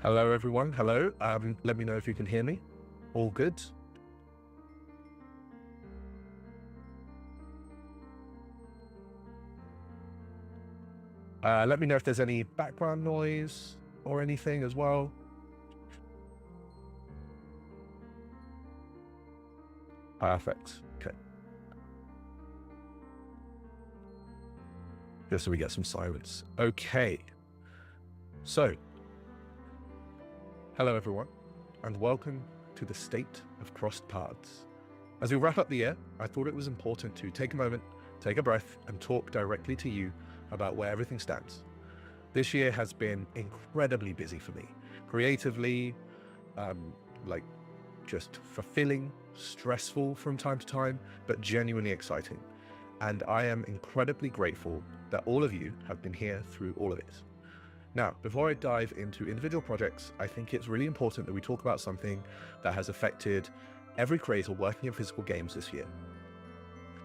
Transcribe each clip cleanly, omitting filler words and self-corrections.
Hello, everyone. Hello. Let me know if you can hear me. All good? Let me know if there's any background noise or anything as well. Perfect. Okay. Just so we get some silence. Okay. So, hello, everyone, and welcome to the State of Crossed Paths. As we wrap up the year, I thought it was important to take a moment, take a breath, and talk directly to you about where everything stands. This year has been incredibly busy for me, creatively, like just fulfilling, stressful from time to time, but genuinely exciting. And I am incredibly grateful that all of you have been here through all of it. Now, before I dive into individual projects, I think it's really important that we talk about something that has affected every creator working in physical games this year: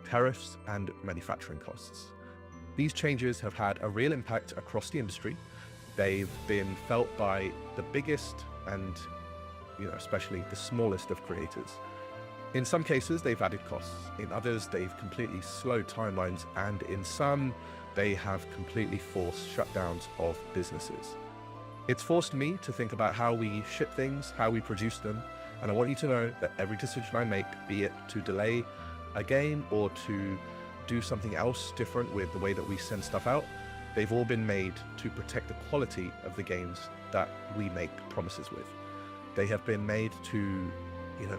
tariffs and manufacturing costs. These changes have had a real impact across the industry. They've been felt by the biggest and, especially the smallest of creators. In some cases, they've added costs. In others, they've completely slowed timelines. And in some, they have completely forced shutdowns of businesses. It's forced me to think about how we ship things, how we produce them. And I want you to know that every decision I make, be it to delay a game or to do something else different with the way that we send stuff out, they've all been made to protect the quality of the games that we make promises with. They have been made to,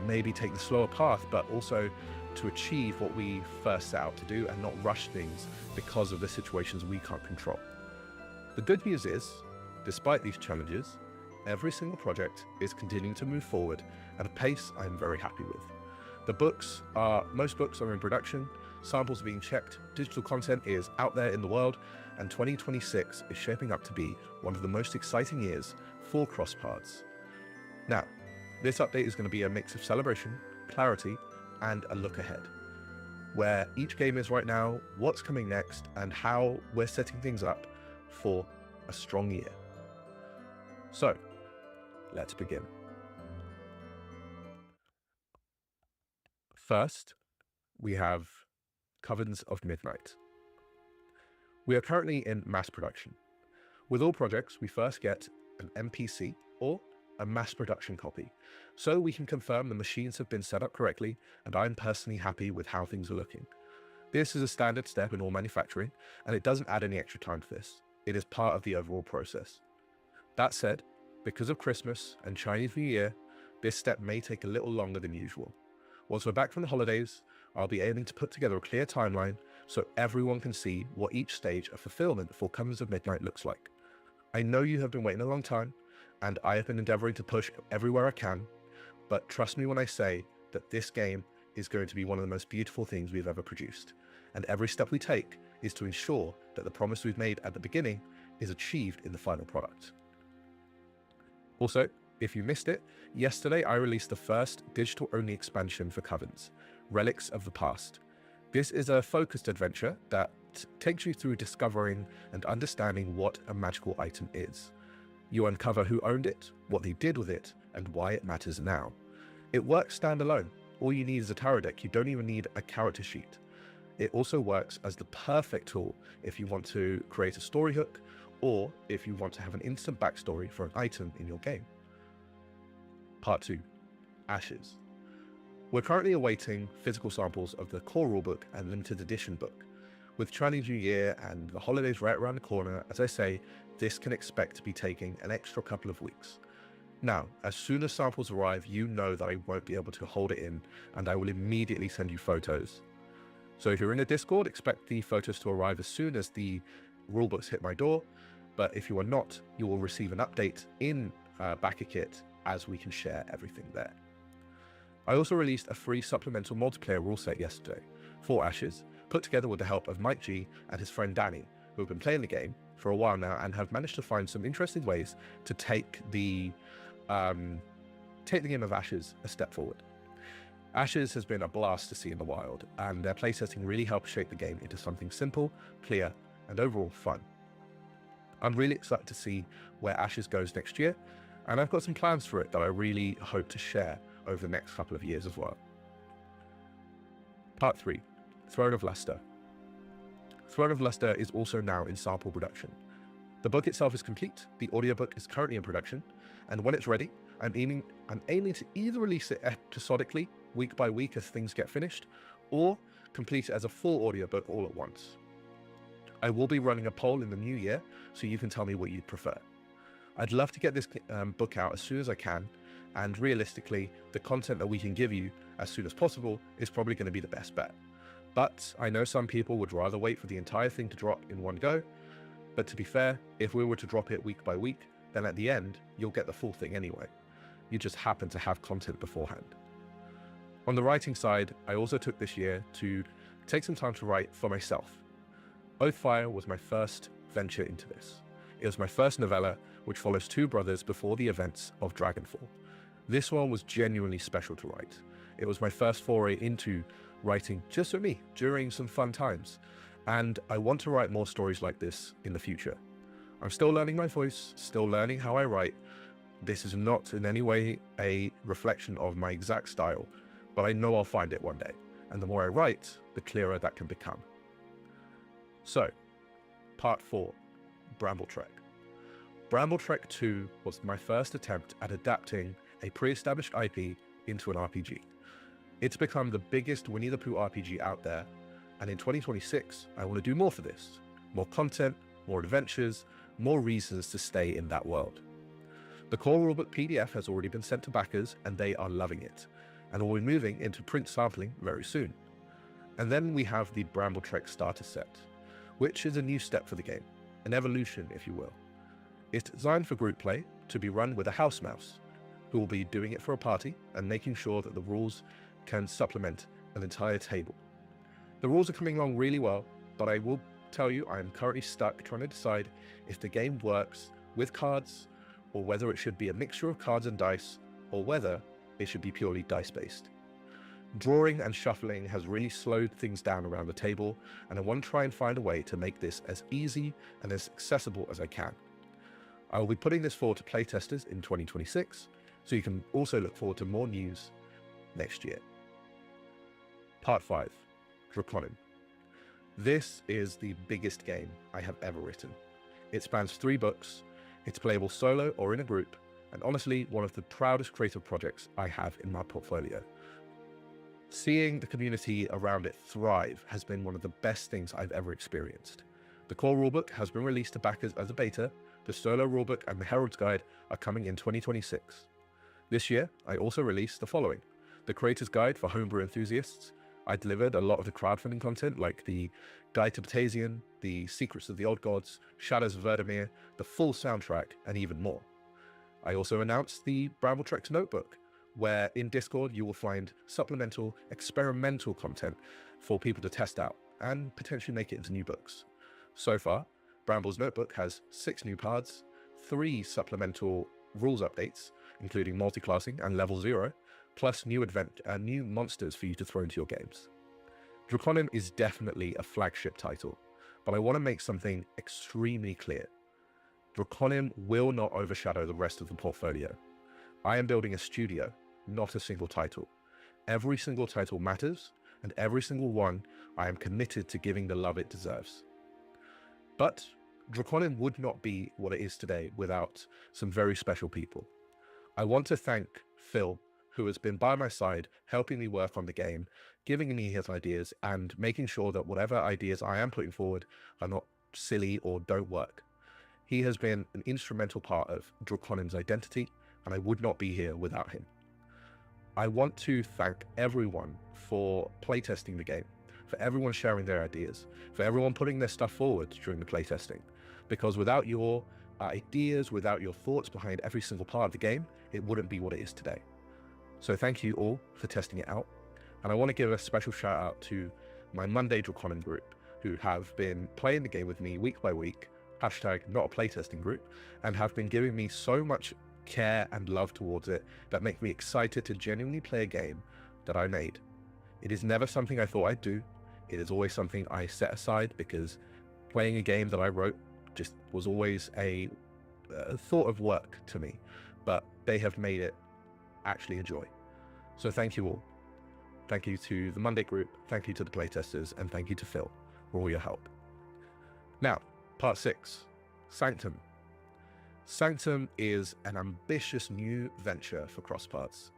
maybe take the slower path, but also to achieve what we first set out to do and not rush things because of the situations we can't control. The good news is, despite these challenges, every single project is continuing to move forward at a pace I'm very happy with. Most books are in production, samples are being checked, digital content is out there in the world, and 2026 is shaping up to be one of the most exciting years for CrossPaths. Now, this update is going to be a mix of celebration, clarity, and a look ahead, where each game is right now, what's coming next, and how we're setting things up for a strong year. So, let's begin. First, we have Covens of Midnight. We are currently in mass production. With all projects, we first get an MPC, or a mass production copy, so we can confirm the machines have been set up correctly, and I'm personally happy with how things are looking. This is a standard step in all manufacturing, and it doesn't add any extra time to this. It is part of the overall process. That said, because of Christmas and Chinese New Year, this step may take a little longer than usual. Once we're back from the holidays, I'll be aiming to put together a clear timeline so everyone can see what each stage of fulfillment for Covens of Midnight looks like. I know you have been waiting a long time, and I have been endeavoring to push everywhere I can, but trust me when I say that this game is going to be one of the most beautiful things we've ever produced, and every step we take is to ensure that the promise we've made at the beginning is achieved in the final product. Also, if you missed it, yesterday I released the first digital-only expansion for Covens, Relics of the Past. This is a focused adventure that takes you through discovering and understanding what a magical item is. You uncover who owned it, what they did with it, and why it matters now. It works standalone. All you need is a tarot deck. You don't even need a character sheet. It also works as the perfect tool if you want to create a story hook, or if you want to have an instant backstory for an item in your game. Part 2, Ashes. We're currently awaiting physical samples of the core rulebook and limited edition book. With Chinese New Year and the holidays right around the corner, as I say, this can expect to be taking an extra couple of weeks. Now, as soon as samples arrive, you know that I won't be able to hold it in, and I will immediately send you photos. So if you're in the Discord, expect the photos to arrive as soon as the rulebooks hit my door, but if you are not, you will receive an update in Backakit as we can share everything there. I also released a free supplemental multiplayer rule set yesterday for Ashes, put together with the help of Mike G and his friend Danny, who have been playing the game for a while now and have managed to find some interesting ways to take the game of Ashes a step forward. Ashes has been a blast to see in the wild, and their playtesting really helped shape the game into something simple, clear, and overall fun. I'm really excited to see where Ashes goes next year, And I've got some plans for it that I really hope to share over the next couple of years as well. Part 3, Throne of Leicester. Throne of Leicester is also now in sample production. The book itself is complete, the audiobook is currently in production, and when it's ready, I'm aiming to either release it episodically, week by week as things get finished, or complete it as a full audiobook all at once. I will be running a poll in the new year, so you can tell me what you'd prefer. I'd love to get this book out as soon as I can, and realistically, the content that we can give you as soon as possible is probably going to be the best bet. But I know some people would rather wait for the entire thing to drop in one go, but to be fair, if we were to drop it week by week, then at the end, you'll get the full thing anyway. You just happen to have content beforehand. On the writing side, I also took this year to take some time to write for myself. Oathfire was my first venture into this. It was my first novella, which follows two brothers before the events of Dragonfall. This one was genuinely special to write. It was my first foray into writing just for me during some fun times, and I want to write more stories like this in the future. I'm still learning my voice, still learning how I write. This is not in any way a reflection of my exact style, but I know I'll find it one day, and the more I write, the clearer that can become. So, Part 4, Brambletrek. Brambletrek 2 was my first attempt at adapting a pre-established IP into an RPG. It's become the biggest Winnie the Pooh RPG out there, and in 2026, I want to do more for this. More content, more adventures, more reasons to stay in that world. The core rulebook PDF has already been sent to backers, and they are loving it, and will be moving into print sampling very soon. And then we have the Brambletrek starter set, which is a new step for the game, an evolution if you will. It's designed for group play to be run with a house mouse, who will be doing it for a party and making sure that the rules can supplement an entire table. The rules are coming along really well, but I will tell you I am currently stuck trying to decide if the game works with cards, or whether it should be a mixture of cards and dice, or whether it should be purely dice-based. Drawing and shuffling has really slowed things down around the table, and I want to try and find a way to make this as easy and as accessible as I can. I will be putting this forward to playtesters in 2026, so you can also look forward to more news next year. Part 5, Draconin. This is the biggest game I have ever written. It spans 3 books, it's playable solo or in a group, and honestly, one of the proudest creative projects I have in my portfolio. Seeing the community around it thrive has been one of the best things I've ever experienced. The core rulebook has been released to backers as a beta, the solo rulebook and the Herald's Guide are coming in 2026. This year, I also released the following: the Creator's Guide for Homebrew enthusiasts. I delivered a lot of the crowdfunding content like the Guide to Batazian, the Secrets of the Old Gods, Shadows of Verdemir, the full soundtrack, and even more. I also announced the Brambletrek's Notebook, where in Discord you will find supplemental, experimental content for people to test out and potentially make it into new books. So far, Bramble's Notebook has 6 new cards, 3 supplemental rules updates, including multi-classing and level 0, plus new monsters for you to throw into your games. Draconin is definitely a flagship title, but I want to make something extremely clear. Draconin will not overshadow the rest of the portfolio. I am building a studio, not a single title. Every single title matters, and every single one I am committed to giving the love it deserves. But Draconin would not be what it is today without some very special people. I want to thank Phil, who has been by my side, helping me work on the game, giving me his ideas, and making sure that whatever ideas I am putting forward are not silly or don't work. He has been an instrumental part of Draconin's identity, and I would not be here without him. I want to thank everyone for playtesting the game, for everyone sharing their ideas, for everyone putting their stuff forward during the playtesting, because without your ideas, without your thoughts behind every single part of the game, it wouldn't be what it is today. So thank you all for testing it out, and I want to give a special shout out to my Monday Draconin group, who have been playing the game with me week by week, hashtag not a playtesting group, and have been giving me so much care and love towards it that make me excited to genuinely play a game that I made. It is never something I thought I'd do. It is always something I set aside because playing a game that I wrote just was always a thought of work to me. but they have made it actually a joy. So thank you all. Thank you to the Monday group, thank you to the playtesters, and thank you to Phil for all your help. Now, part 6, Sanctum. Sanctum is an ambitious new venture for Crossparts,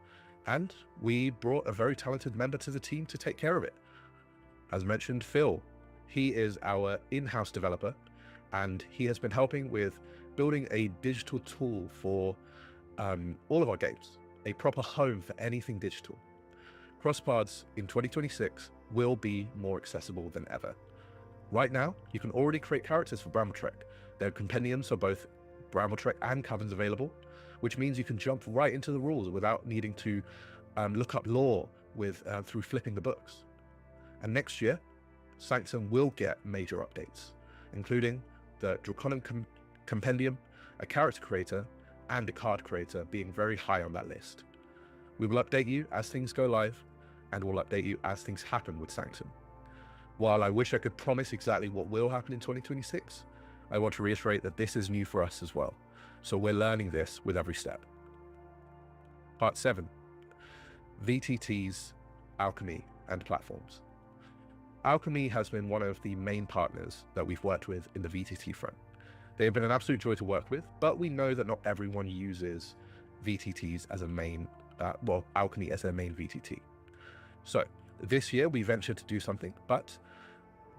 and we brought a very talented member to the team to take care of it. As mentioned, Phil. He is our in-house developer, and he has been helping with building a digital tool for all of our games, a proper home for anything digital. Crossparts in 2026 will be more accessible than ever. Right now, you can already create characters for Brambletrek. Their compendiums for both Brambletrek and Covens available, which means you can jump right into the rules without needing to look up lore through flipping the books. And next year, Sanctum will get major updates, including the Draconim compendium, a character creator, and a card creator being very high on that list. We will update you as things go live, and we'll update you as things happen with Sanctum. While I wish I could promise exactly what will happen in 2026, I want to reiterate that this is new for us as well, so we're learning this with every step. Part 7, VTTs, Alchemy, and Platforms. Alchemy has been one of the main partners that we've worked with in the VTT front. They have been an absolute joy to work with, but we know that not everyone uses VTTs as a main, Alchemy as their main VTT. So this year we ventured to do something, but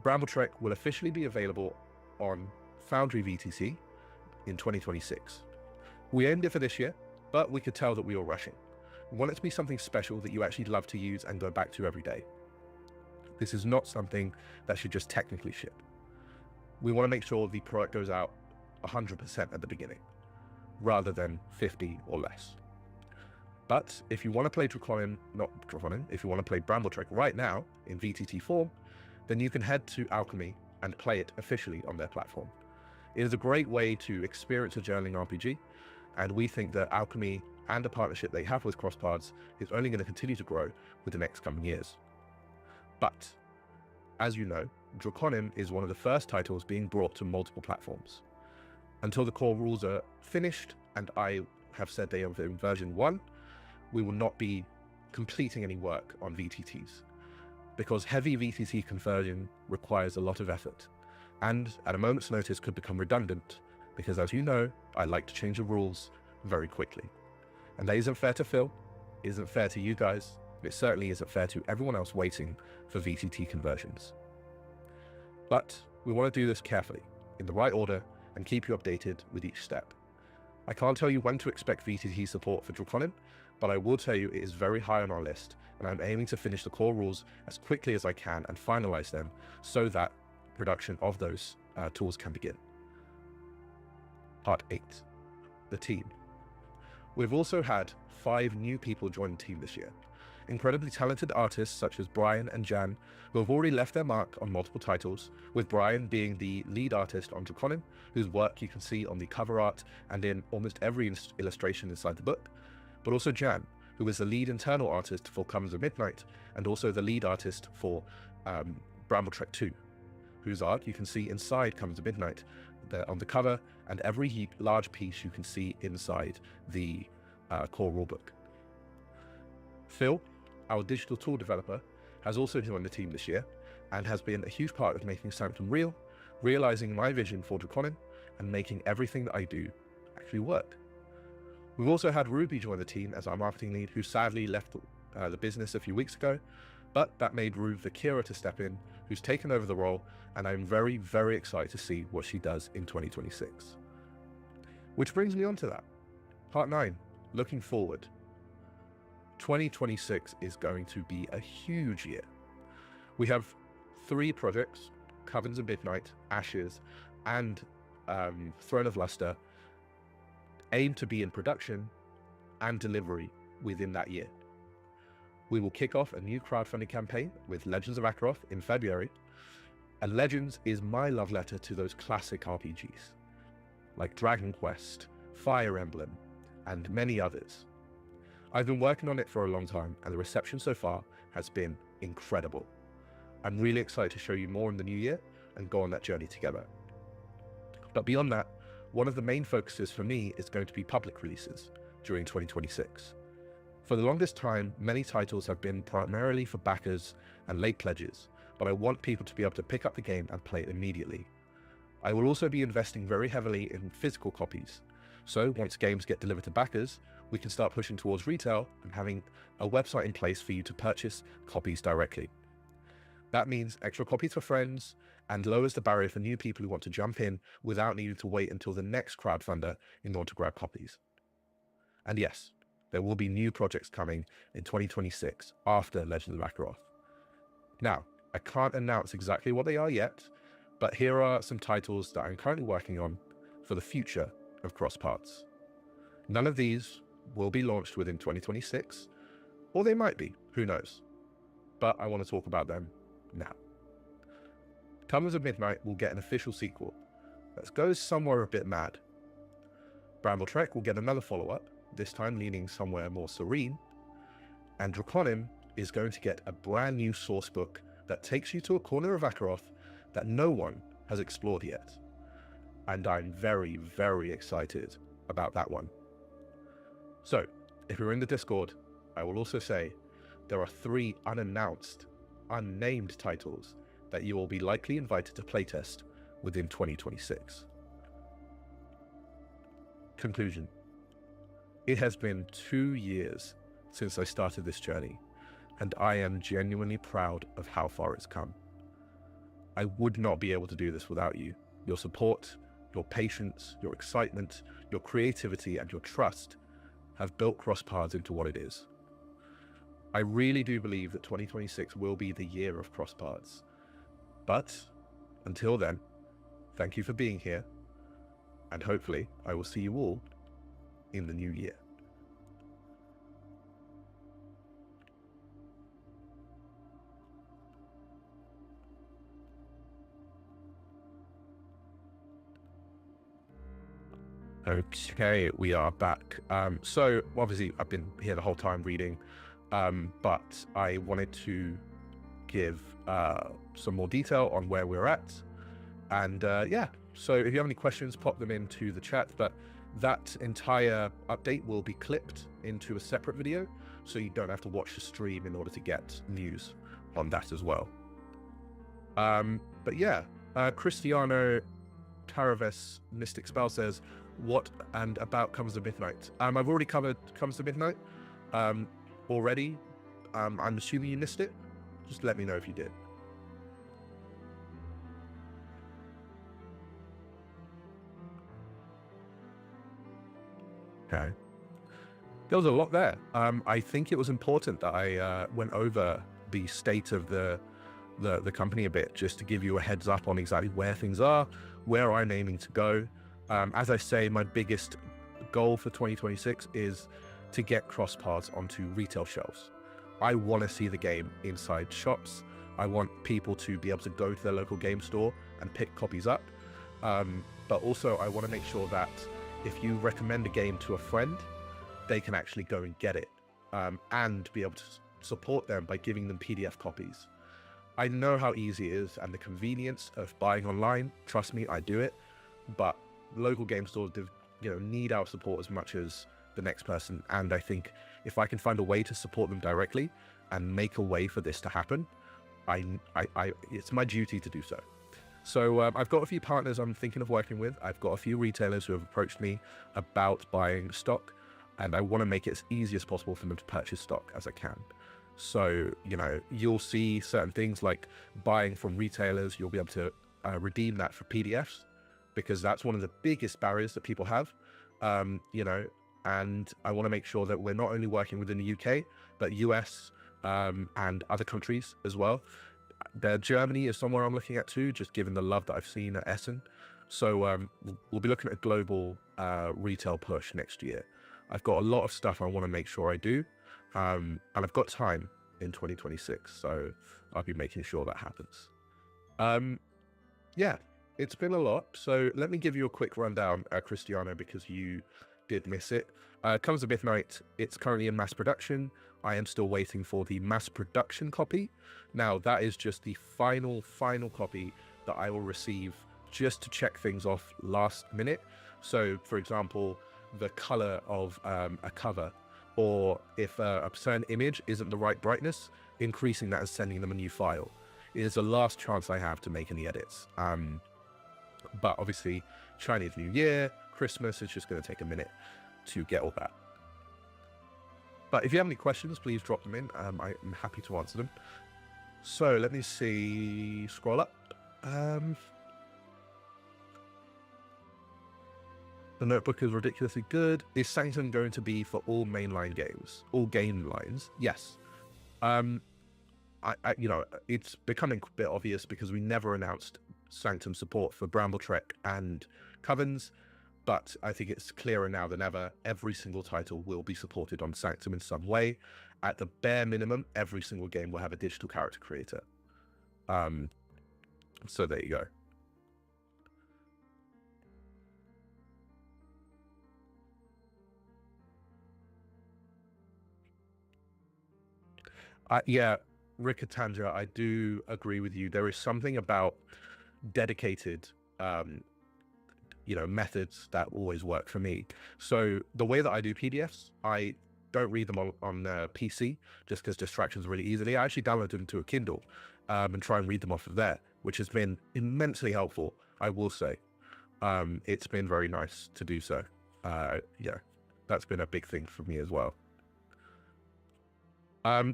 Brambletrek will officially be available on Foundry VTT in 2026. We aimed it for this year, but we could tell that we were rushing. We want it to be something special that you actually love to use and go back to every day. This is not something that should just technically ship. We want to make sure the product goes out 100% at the beginning, rather than 50 or less. But if you want to play if you want to play Brambletrek right now in VTT form, then you can head to Alchemy and play it officially on their platform. It is a great way to experience a journaling RPG, and we think that Alchemy and the partnership they have with Crossparts is only going to continue to grow with the next coming years. But, as you know, Draconim is one of the first titles being brought to multiple platforms. Until the core rules are finished, and I have said they are in version 1, we will not be completing any work on VTTs, because heavy VTT conversion requires a lot of effort, and at a moment's notice could become redundant, because as you know, I like to change the rules very quickly. And that isn't fair to Phil, isn't fair to you guys, it certainly isn't fair to everyone else waiting for VTT conversions. But we want to do this carefully, in the right order, and keep you updated with each step. I can't tell you when to expect VTT support for Draconim, but I will tell you it is very high on our list, and I'm aiming to finish the core rules as quickly as I can and finalize them so that production of those tools can begin. Part 8, the team. We've also had 5 new people join the team this year. Incredibly talented artists such as Brian and Jan, who have already left their mark on multiple titles, with Brian being the lead artist on Draconim, whose work you can see on the cover art and in almost every illustration inside the book, but also Jan, who is the lead internal artist for Covens of Midnight, and also the lead artist for Brambletrek 2, whose art you can see inside Covens of Midnight on the cover, and every large piece you can see inside the core rulebook. Phil, our digital tool developer, has also joined the team this year and has been a huge part of making Sanctum real, realizing my vision for Draconim, and making everything that I do actually work. We've also had Ruby join the team as our marketing lead, who sadly left the business a few weeks ago, but that made Ruv Vakira to step in, who's taken over the role, and I'm very, very excited to see what she does in 2026. Which brings me on to that. Part 9, looking forward. 2026 is going to be a huge year. We have 3 projects, Covens of Midnight, Ashes, and Throne of Luster, aim to be in production and delivery within that year. We will kick off a new crowdfunding campaign with Legends of Akeroth in February, and Legends is my love letter to those classic RPGs, like Dragon Quest, Fire Emblem, and many others. I've been working on it for a long time, and the reception so far has been incredible. I'm really excited to show you more in the new year and go on that journey together. But beyond that, one of the main focuses for me is going to be public releases, during 2026. For the longest time, many titles have been primarily for backers and late pledges, but I want people to be able to pick up the game and play it immediately. I will also be investing very heavily in physical copies. So once games get delivered to backers, we can start pushing towards retail and having a website in place for you to purchase copies directly. That means extra copies for friends and lowers the barrier for new people who want to jump in without needing to wait until the next crowdfunder in order to grab copies. And yes, there will be new projects coming in 2026 after Legend of Akeroth. Now, I can't announce exactly what they are yet, but here are some titles that I'm currently working on for the future of Crosspaths. None of these will be launched within 2026, or they might be, who knows. But I want to talk about them now. Colors of Midnight will get an official sequel that goes somewhere a bit mad. Bramble Trek will get another follow-up, this time leaning somewhere more serene, and Draconim is going to get a brand new sourcebook that takes you to a corner of Akeroth that no one has explored yet. And I'm very, very excited about that one. So, if you're in the Discord, I will also say there are 3 unannounced, unnamed titles that you will be likely invited to playtest within 2026. Conclusion. It has been 2 years since I started this journey, and I am genuinely proud of how far it's come. I would not be able to do this without you. Your support, your patience, your excitement, your creativity, and your trust have built Crosspaths into what it is. I really do believe that 2026 will be the year of Crosspaths. But until then, thank you for being here, and hopefully I will see you all in the new year. Okay, we are back. So obviously I've been here the whole time reading, but I wanted to give some more detail on where we're at. And yeah, so if you have any questions, pop them into the chat, but that entire update will be clipped into a separate video, so you don't have to watch the stream in order to get news on that as well. But yeah, Cristiano Taraves Mystic Spell says, what and about Comes of Midnight? I've already covered Comes of Midnight already. I'm assuming you missed it. Just let me know if you did. Okay. There was a lot there. I think it was important that I went over the state of the company a bit, just to give you a heads up on exactly where things are, where I'm aiming to go. As I say, my biggest goal for 2026 is to get Crosspaths onto retail shelves. I want to see the game inside shops. I want people to be able to go to their local game store and pick copies up. But also I want to make sure that if you recommend a game to a friend, they can actually go and get it, and be able to support them by giving them PDF copies. I know how easy it is and the convenience of buying online. Trust me, I do it. But local game stores, need our support as much as the next person. And I think if I can find a way to support them directly and make a way for this to happen, it's my duty to do so. So I've got a few partners I'm thinking of working with. I've got a few retailers who have approached me about buying stock, and I want to make it as easy as possible for them to purchase stock as I can. So, you'll see certain things like buying from retailers. You'll be able to redeem that for PDFs, because that's one of the biggest barriers that people have, and I want to make sure that we're not only working within the UK, but US and other countries as well. Germany is somewhere I'm looking at too, just given the love that I've seen at Essen. So we'll be looking at a global retail push next year. I've got a lot of stuff I want to make sure I do, and I've got time in 2026, so I'll be making sure that happens. Yeah, it's been a lot, so let me give you a quick rundown, Cristiano, because you did miss it. Comes of Midnight, it's currently in mass production. I am still waiting for the mass production copy. Now, that is just the final copy that I will receive just to check things off last minute. So, for example, the color of a cover, or if a certain image isn't the right brightness, increasing that and sending them a new file. It is the last chance I have to make any edits. But obviously, Chinese New Year, Christmas, it's just going to take a minute to get all that. But if you have any questions, please drop them in. I'm happy to answer them. So let me see, scroll up. The notebook is ridiculously good. Is Sanctum going to be for all mainline games, all game lines? Yes. It's becoming a bit obvious because we never announced Sanctum support for Brambletrek and Covens, but I think it's clearer now than ever. Every single title will be supported on Sanctum in some way. At the bare minimum, every single game will have a digital character creator. So there you go. Yeah, Rikatandra, I do agree with you. There is something about dedicated methods that always work for me. So the way that I do PDFs, I don't read them on PC just because distractions really easily. I actually download them to a Kindle and try and read them off of there, which has been immensely helpful, I will say. It's been very nice to do so. Yeah, that's been a big thing for me as well.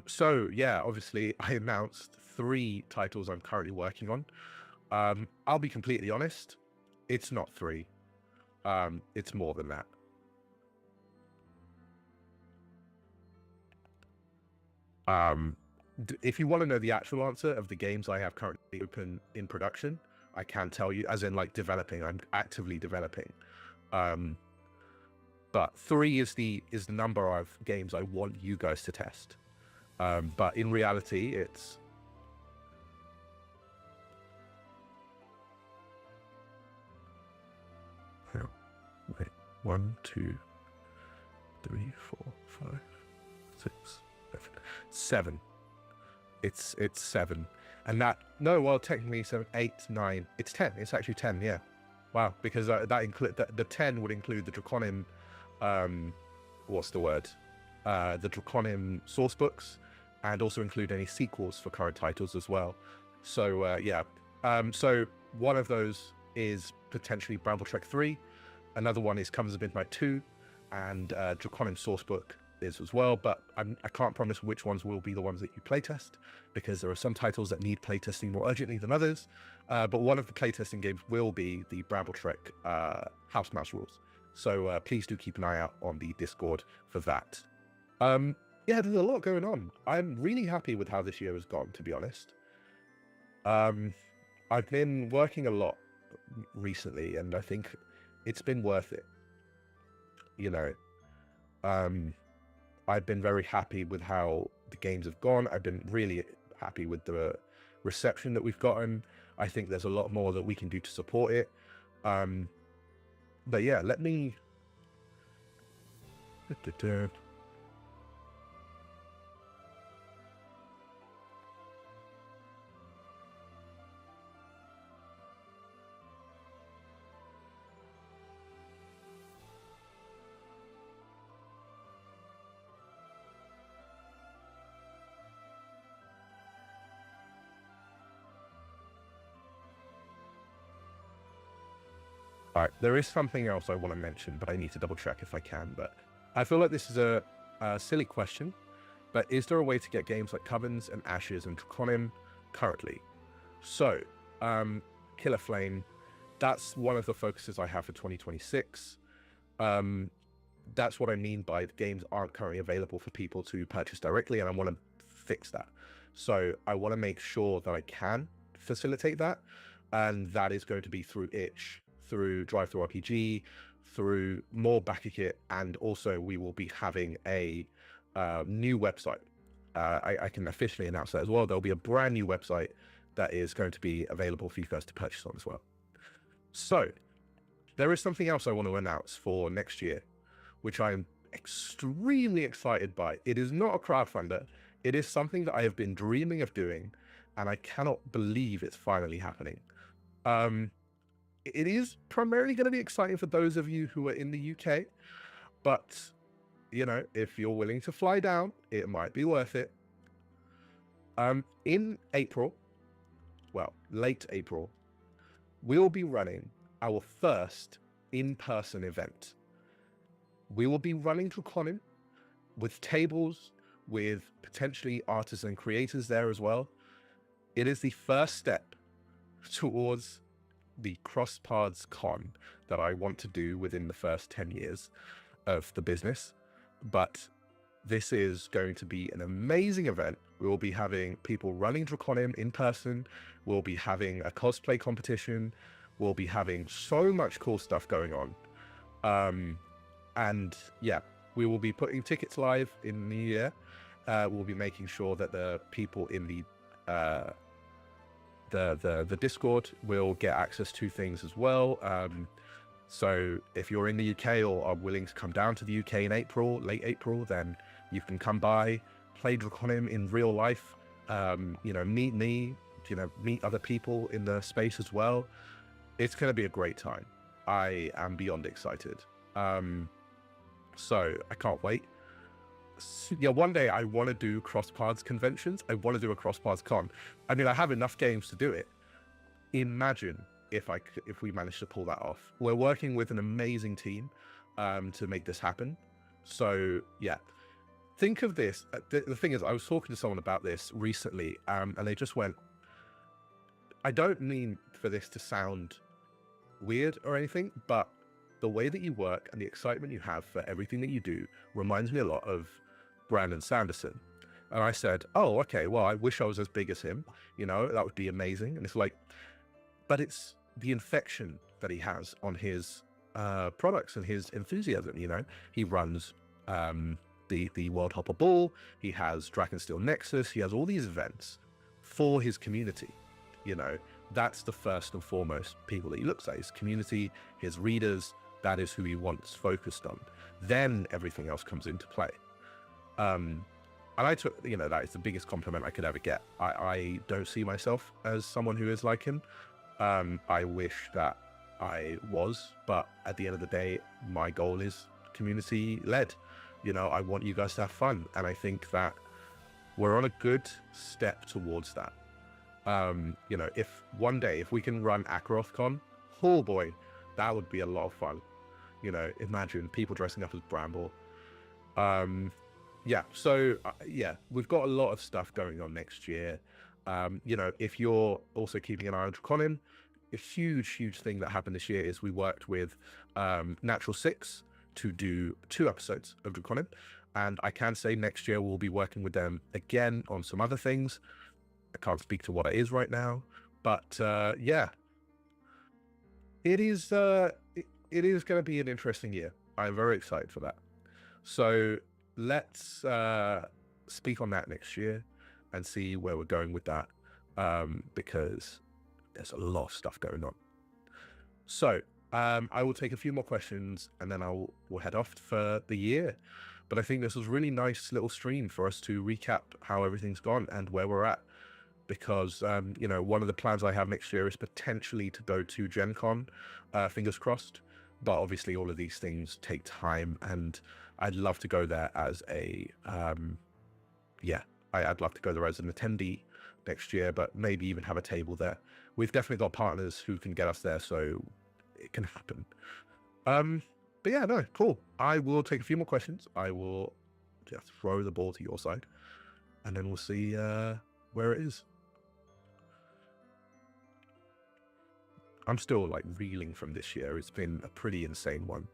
So yeah, obviously I announced 3 titles I'm currently working on. I'll be completely honest, it's not 3. It's more than that. If you want to know the actual answer of the games I have currently open in production, I can tell you, as in like developing, I'm actively developing. But 3 is the number of games I want you guys to test. But in reality, it's... Wait, 1, 2, 3, 4, 5, 6, 7. It's 7. And that... No, well, technically 7, 8, 9. It's 10. It's actually 10, yeah. Wow, because the 10 would include the Draconim... what's the word? The Draconim source books, and also include any sequels for current titles as well. So yeah, so one of those is potentially Brambletrek 3, another one is Covens of Midnight 2, and Draconim source book is as well, but I can't promise which ones will be the ones that you playtest, because there are some titles that need playtesting more urgently than others, but one of the playtesting games will be the Brambletrek House Mouse rules. So please do keep an eye out on the Discord for that. Yeah, there's a lot going on. I'm really happy with how this year has gone, to be honest. I've been working a lot recently, and I think it's been worth it. You know, I've been very happy with how the games have gone. I've been really happy with the reception that we've gotten. I think there's a lot more that we can do to support it. But yeah, let me... All right, there is something else I want to mention, but I need to double check if I can. But I feel like this is a silly question, but is there a way to get games like Covens and Ashes and Draconim currently? So, Killer Flame, that's one of the focuses I have for 2026. That's what I mean by the games aren't currently available for people to purchase directly, and I want to fix that. So I want to make sure that I can facilitate that, and that is going to be through itch, through Drive-Thru-RPG, through more backer kit, and also we will be having a new website. I can officially announce that as well. There'll be a brand new website that is going to be available for you guys to purchase on as well. So there is something else I want to announce for next year, which I'm extremely excited by. It is not a crowdfunder. It is something that I have been dreaming of doing, and I cannot believe it's finally happening. It is primarily going to be exciting for those of you who are in the UK. But, you know, if you're willing to fly down, it might be worth it. In April, well, late April, we'll be running our first in-person event. We will be running Draconin with tables, with potentially artists and creators there as well. It is the first step towards the Cross Paths Con that I want to do within the first 10 years of the business. But this is going to be an amazing event. We will be having people running Draconin in person. We'll be having a cosplay competition. We'll be having so much cool stuff going on. And yeah, we will be putting tickets live in the new year. We'll be making sure that the people in the Discord will get access to things as well. So if you're in the UK or are willing to come down to the UK in April, late April, then you can come by, play Draconin in real life, you know, meet me, you know, meet other people in the space as well. It's going to be a great time. I am beyond excited. So I can't wait. Yeah, one day I want to do Cross Paths conventions. I want to do a Cross Paths Con. I mean, I have enough games to do it. Imagine if we manage to pull that off. We're working with an amazing team to make this happen. So yeah, think of this. The thing is, I was talking to someone about this recently, and they just went, I don't mean for this to sound weird or anything, but the way that you work and the excitement you have for everything that you do reminds me a lot of Brandon Sanderson. And I said, oh, okay, well, I wish I was as big as him. You know, that would be amazing. And it's like, but it's the infection that he has on his products and his enthusiasm. You know, he runs the World Hopper Ball. He has Dragonsteel Nexus. He has all these events for his community. You know, that's the first and foremost people that he looks at, his community, his readers. That is who he wants focused on. Then everything else comes into play. And I took, you know, that is the biggest compliment I could ever get. I don't see myself as someone who is like him. I wish that I was, but at the end of the day, my goal is community led. You know, I want you guys to have fun. And I think that we're on a good step towards that. You know, if one day, if we can run Akeroth Con, oh boy, that would be a lot of fun. You know, imagine people dressing up as Bramble. Yeah, so yeah, we've got a lot of stuff going on next year. You know, if you're also keeping an eye on Draconin, a huge thing that happened this year is we worked with Natural Six to do 2 episodes of Draconin. And I can say next year we'll be working with them again on some other things. I can't speak to what it is right now, but yeah, it is going to be an interesting year. I'm very excited for that. So let's speak on that next year and see where we're going with that, because there's a lot of stuff going on. So I will take a few more questions and then we'll head off for the year. But I think this was a really nice little stream for us to recap how everything's gone and where we're at. Because, you know, one of the plans I have next year is potentially to go to Gen Con, fingers crossed. But obviously all of these things take time, and I'd love to go there as a, yeah, I'd love to go there as an attendee next year, but maybe even have a table there. We've definitely got partners who can get us there, so it can happen. But yeah, no, cool. I will take a few more questions. I will just throw the ball to your side, and then we'll see where it is. I'm still like reeling from this year. It's been a pretty insane one.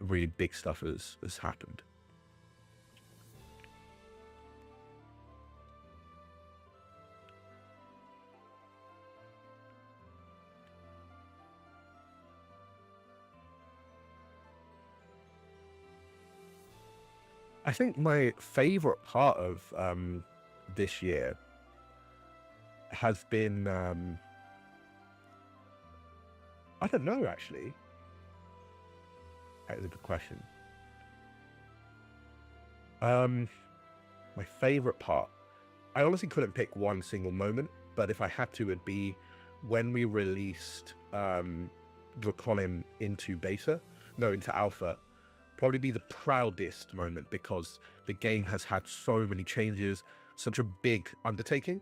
Really big stuff has happened. I think my favorite part of this year has been I don't know, actually. That is a good question. My favorite part, I honestly couldn't pick one single moment, but if I had to, it'd be when we released Draconin into alpha, probably be the proudest moment, because the game has had so many changes, such a big undertaking,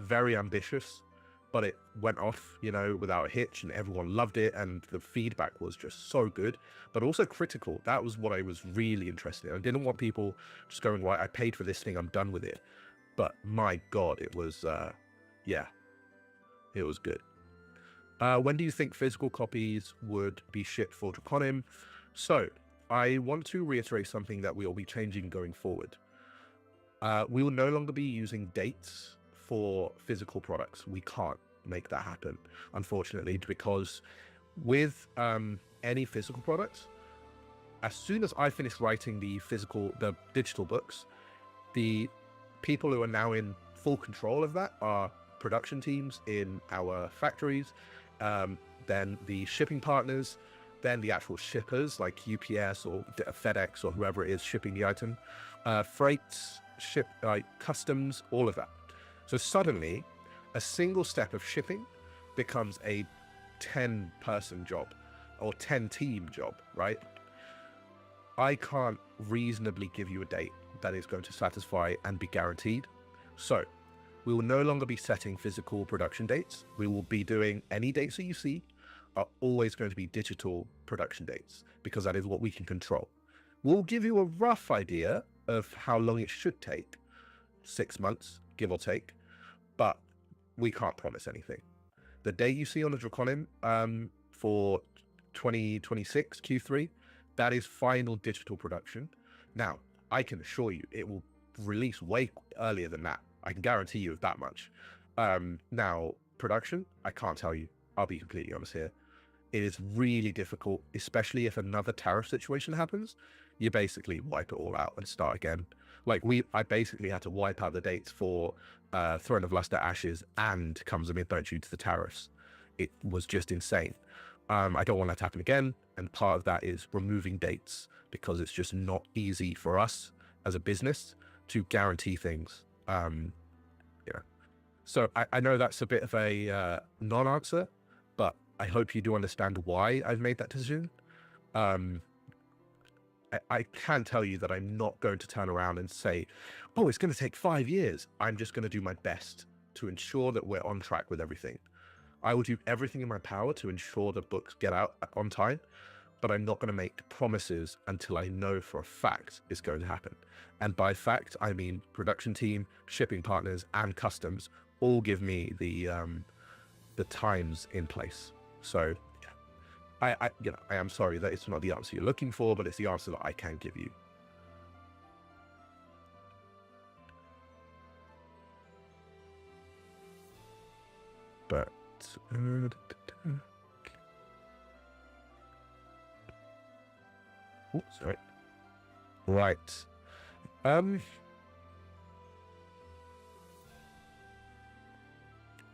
very ambitious, but it went off, you know, without a hitch, and everyone loved it, and the feedback was just so good, but also critical. That was what I was really interested in. I didn't want people just going, right, I paid for this thing, I'm done with it. But my God, it was, yeah, it was good. When do you think physical copies would be shipped for Draconim? So I want to reiterate something that we will be changing going forward. We will no longer be using dates for physical products. We can't make that happen, unfortunately, because with any physical products, as soon as I finish writing the digital books, the people who are now in full control of that are production teams in our factories, then the shipping partners, then the actual shippers like UPS or FedEx or whoever it is shipping the item, freights, customs, all of that. So suddenly, a single step of shipping becomes a 10-person job or 10-team job, right? I can't reasonably give you a date that is going to satisfy and be guaranteed. So we will no longer be setting physical production dates. We will be doing any dates that you see are always going to be digital production dates, because that is what we can control. We'll give you a rough idea of how long it should take, 6 months, give or take, but we can't promise anything. The date you see on the Draconim for 2026 Q3, that is final digital production. Now, I can assure you it will release way earlier than that. I can guarantee you of that much. Now, production, I can't tell you. I'll be completely honest here. It is really difficult, especially if another tariff situation happens. You basically wipe it all out and start again. Like I basically had to wipe out the dates for Throne of Luster Ashes and Comes of Midnight due to the tariffs. It was just insane. I don't want that to happen again. And part of that is removing dates, because it's just not easy for us as a business to guarantee things. So I know that's a bit of a non-answer, but I hope you do understand why I've made that decision. I can tell you that I'm not going to turn around and say, oh, it's going to take 5 years. I'm just going to do my best to ensure that we're on track with everything. I will do everything in my power to ensure the books get out on time, but I'm not going to make promises until I know for a fact it's going to happen. And by fact, I mean production team, shipping partners, and customs all give me the times in place. So I am sorry that it's not the answer you're looking for, but it's the answer that I can give you. But oh, sorry. Right.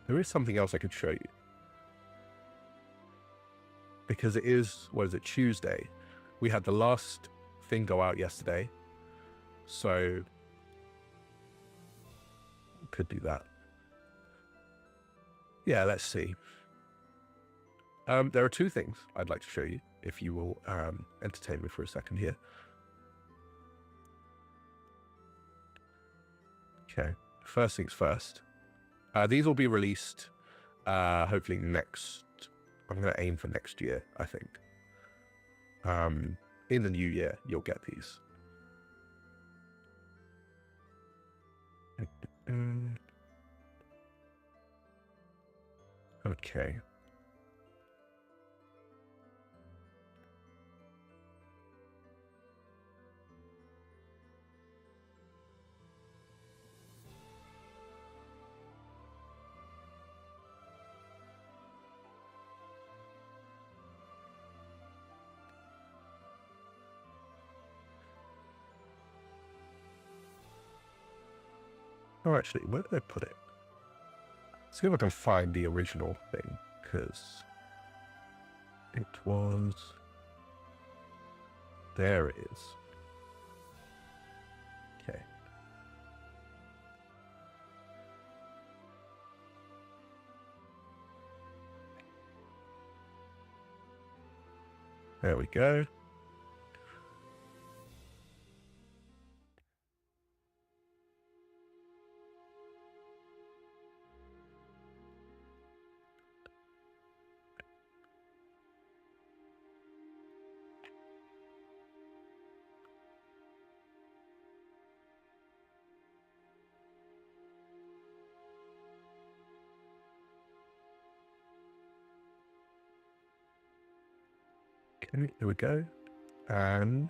There is something else I could show you, because it is, what is it, Tuesday? We had the last thing go out yesterday, so could do that. Yeah, let's see. There are two things I'd like to show you, if you will entertain me for a second here. Okay, first things first. These will be released hopefully next. I'm going to aim for next year, I think. In the new year, you'll get these. Okay. Oh, actually, where did I put it? Let's see if I can find the original thing, because it was... There it is. Okay. There we go. Okay, there we go. And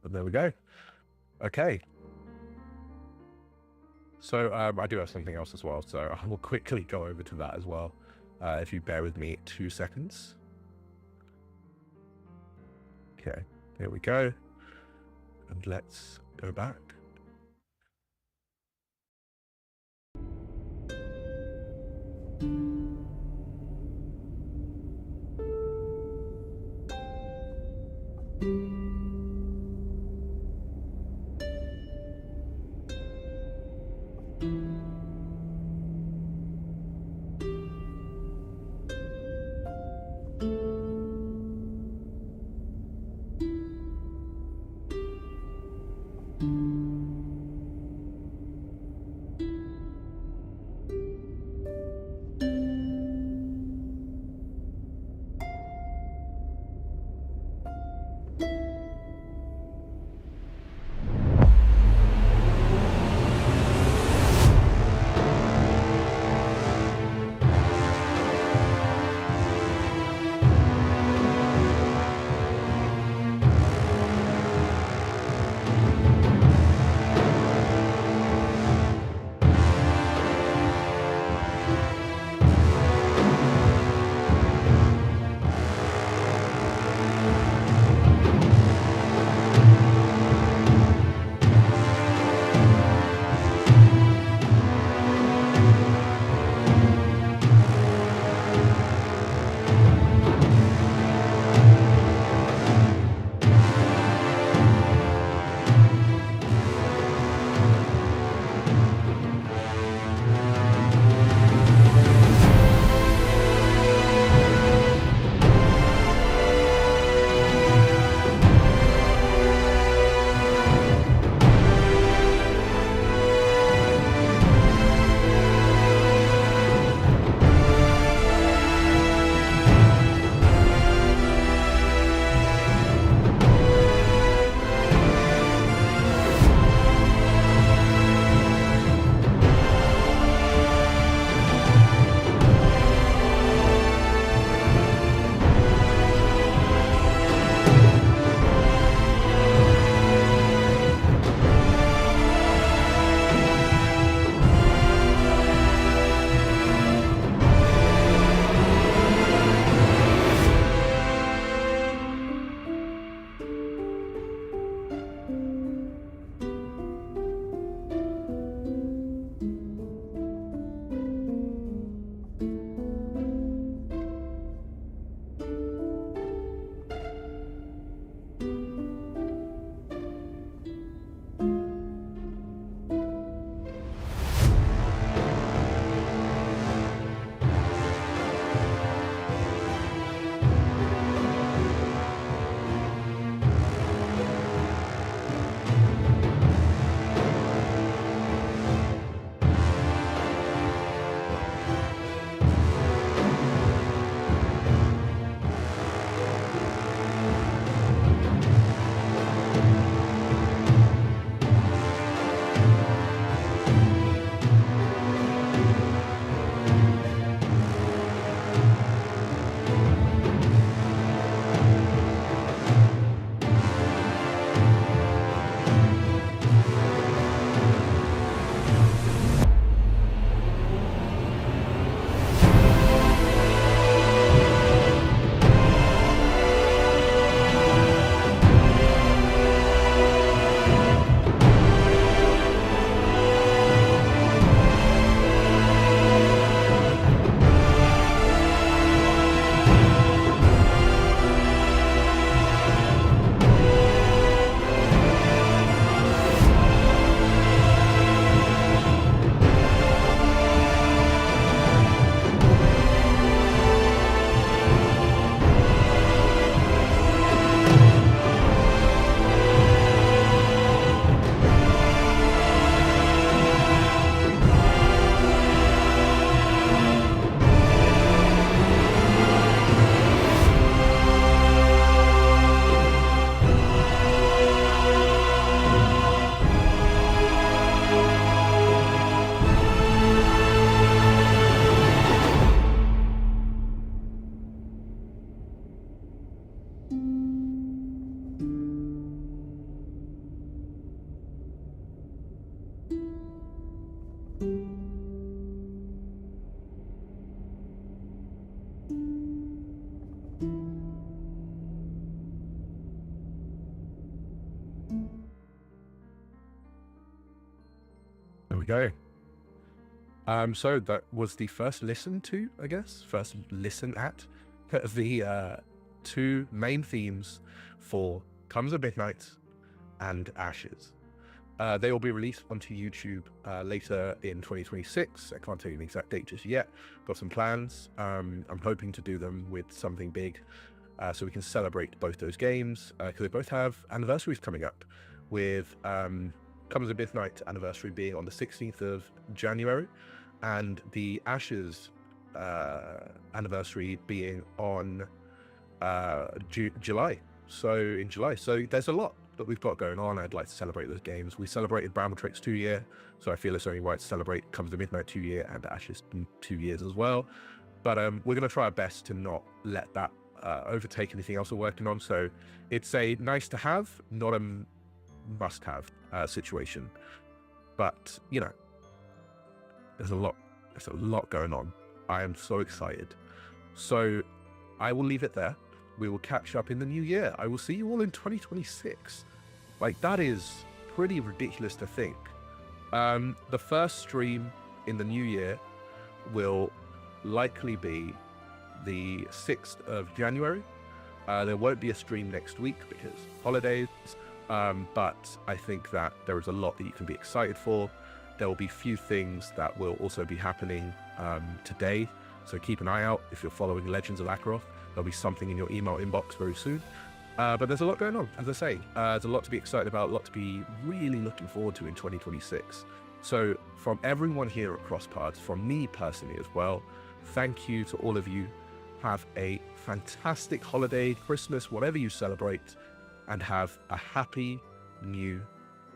there we go. Okay. So I do have something else as well, so I will quickly go over to that as well. If you bear with me 2 seconds. Okay, there we go. And let's go back. go. So that was the first listen to, I guess, first listen at the two main themes for Comes of Midnight and Ashes. They will be released onto YouTube later in 2026. I can't tell you an exact date just yet. Got some plans. I'm hoping to do them with something big so we can celebrate both those games because they both have anniversaries coming up, with Comes of Midnight anniversary being on the 16th of January and the Ashes anniversary being on July. So in July. So there's a lot that we've got going on. I'd like to celebrate those games. We celebrated Brambletrix 2-year, so I feel it's only right to celebrate Comes of Midnight 2-year and Ashes 2 years as well. But we're going to try our best to not let that overtake anything else we're working on. So it's a nice to have, not a must have situation. But you know, there's a lot going on. I am so excited. So I will leave it there. We will catch up in the new year. I will see you all in 2026. Like, that is pretty ridiculous to think. The first stream in the new year will likely be the 6th of January. There won't be a stream next week because holidays, but I think that there is a lot that you can be excited for. There will be few things that will also be happening today, so keep an eye out. If you're following Legends of Akeroth, there'll be something in your email inbox very soon. But there's a lot going on, as I say. There's a lot to be excited about, a lot to be really looking forward to in 2026. So from everyone here at Crosspaths, from me personally as well, thank you to all of you. Have a fantastic holiday, Christmas, whatever you celebrate, and have a happy new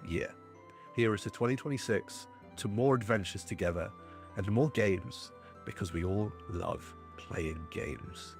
year. Here is to 2026, to more adventures together and more games, because we all love playing games.